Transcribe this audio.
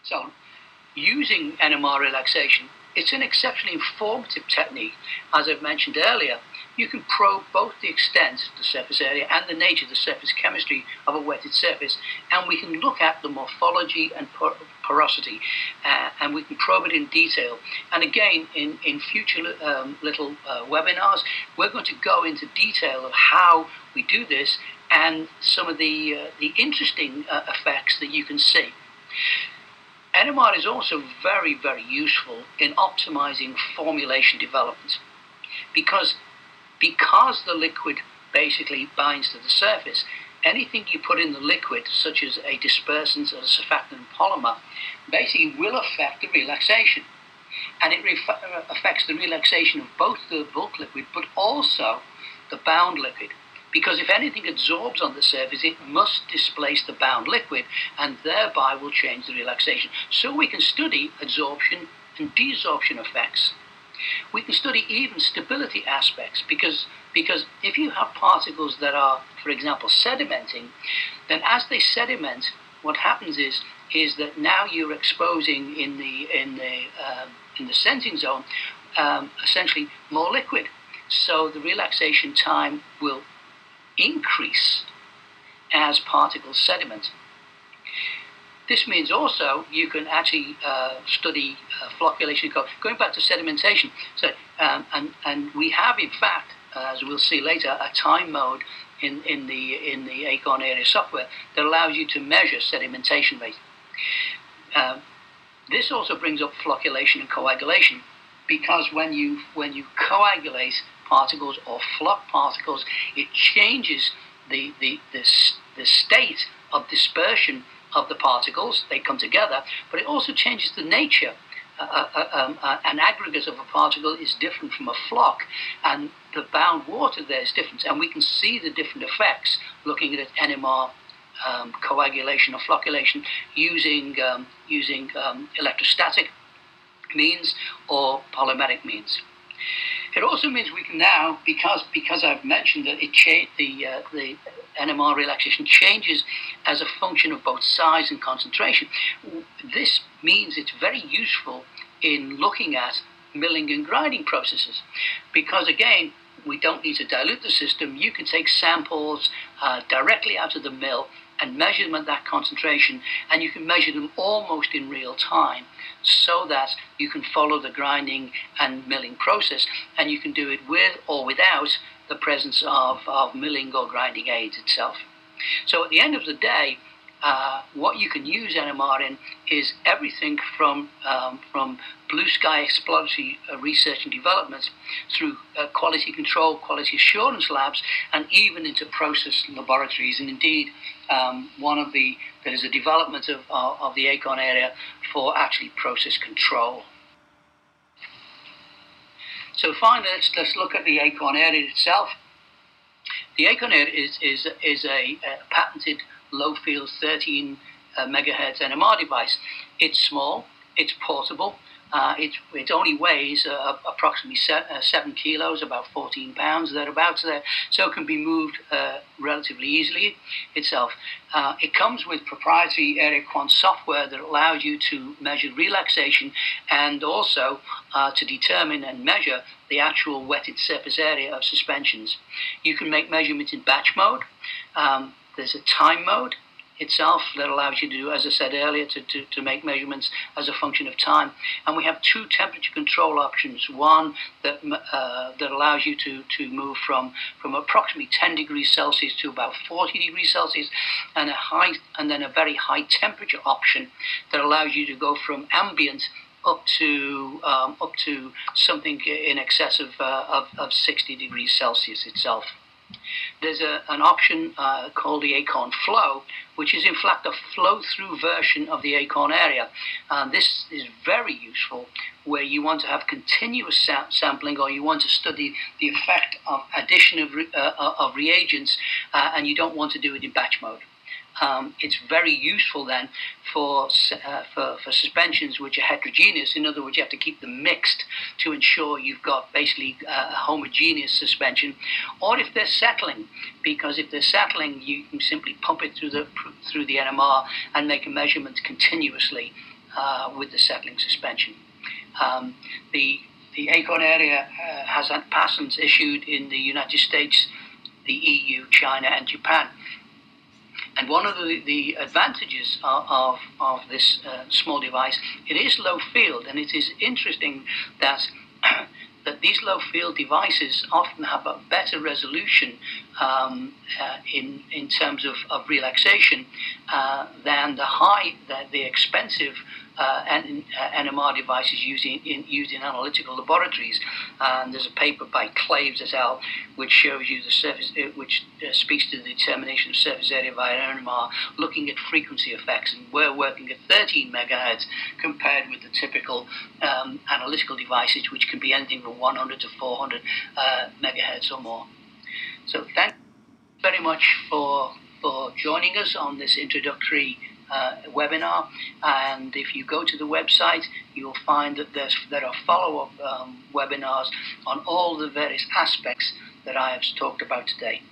So using NMR relaxation, it's an exceptionally informative technique. As I've mentioned earlier, you can probe both the extent of the surface area and the nature of the surface chemistry of a wetted surface, and we can look at the morphology and porosity, and we can probe it in detail. And again, in future little webinars, we're going to go into detail of how we do this and some of the interesting effects that you can see. NMR is also very, very useful in optimizing formulation development because the liquid basically binds to the surface. Anything you put in the liquid, such as a dispersant or a surfactant polymer, basically will affect the relaxation. And it affects the relaxation of both the bulk liquid but also the bound liquid. Because if anything absorbs on the surface, it must displace the bound liquid and thereby will change the relaxation. So we can study adsorption and desorption effects. We can study even stability aspects because if you have particles that are, for example, sedimenting, then as they sediment, what happens is that now you're exposing in the sensing zone essentially more liquid. So the relaxation time will increase as particles sediment. This means also you can actually study flocculation. Going back to sedimentation, so and we have in fact, as we'll see later, a time mode in the Acorn Area software that allows you to measure sedimentation rate. This also brings up flocculation and coagulation, because when you coagulate particles or flock particles, it changes the state of dispersion of the particles. They come together, but it also changes the nature. An aggregate of a particle is different from a flock, and the bound water there is different, and we can see the different effects looking at NMR coagulation or flocculation using electrostatic means or polymetric means. It also means we can now, because I've mentioned that the NMR relaxation changes as a function of both size and concentration. This means it's very useful in looking at milling and grinding processes, because again, we don't need to dilute the system. You can take samples directly out of the mill and measure them at that concentration, and you can measure them almost in real time, so that you can follow the grinding and milling process, and you can do it with or without the presence of milling or grinding aids itself. So at the end of the day, what you can use NMR in is everything from blue sky exploratory research and development through quality control, quality assurance labs, and even into process laboratories. And indeed, there is a development of the Acorn Area for actually process control. So finally, let's look at the Acorn Area itself. The Acorn Area is a patented low field 13 megahertz NMR device. It's small, it's portable, it only weighs approximately 7 kilos, about 14 pounds, thereabouts there, so it can be moved relatively easily itself. It comes with proprietary AreaQuant software that allows you to measure relaxation and also to determine and measure the actual wetted surface area of suspensions. You can make measurements in batch mode. There's a time mode itself that allows you to do, as I said earlier, to make measurements as a function of time. And we have two temperature control options. One that allows you to move from approximately 10 degrees Celsius to about 40 degrees Celsius, and then a very high temperature option that allows you to go from ambient up to something in excess of 60 degrees Celsius itself. There's an option called the Acorn Flow, which is in fact a flow-through version of the Acorn Area. This is very useful where you want to have continuous sampling, or you want to study the effect of addition of reagents, and you don't want to do it in batch mode. It's very useful then for suspensions which are heterogeneous. In other words, you have to keep them mixed to ensure you've got basically a homogeneous suspension. Or if they're settling, because if they're settling, you can simply pump it through the NMR and make a measurement continuously with the settling suspension. The Acorn Area has had patents issued in the United States, the EU, China, and Japan. And one of the advantages of this small device, it is low field, and it is interesting that that these low field devices often have a better resolution in terms of relaxation than the expensive NMR devices used in analytical laboratories. And there's a paper by Claves et al. Which shows you the surface, which speaks to the determination of surface area via NMR, looking at frequency effects, and we're working at 13 megahertz compared with the typical analytical devices, which can be anything from 100 to 400 megahertz or more. So thank you very much for joining us on this introductory webinar. And if you go to the website, you'll find that there are follow-up webinars on all the various aspects that I have talked about today.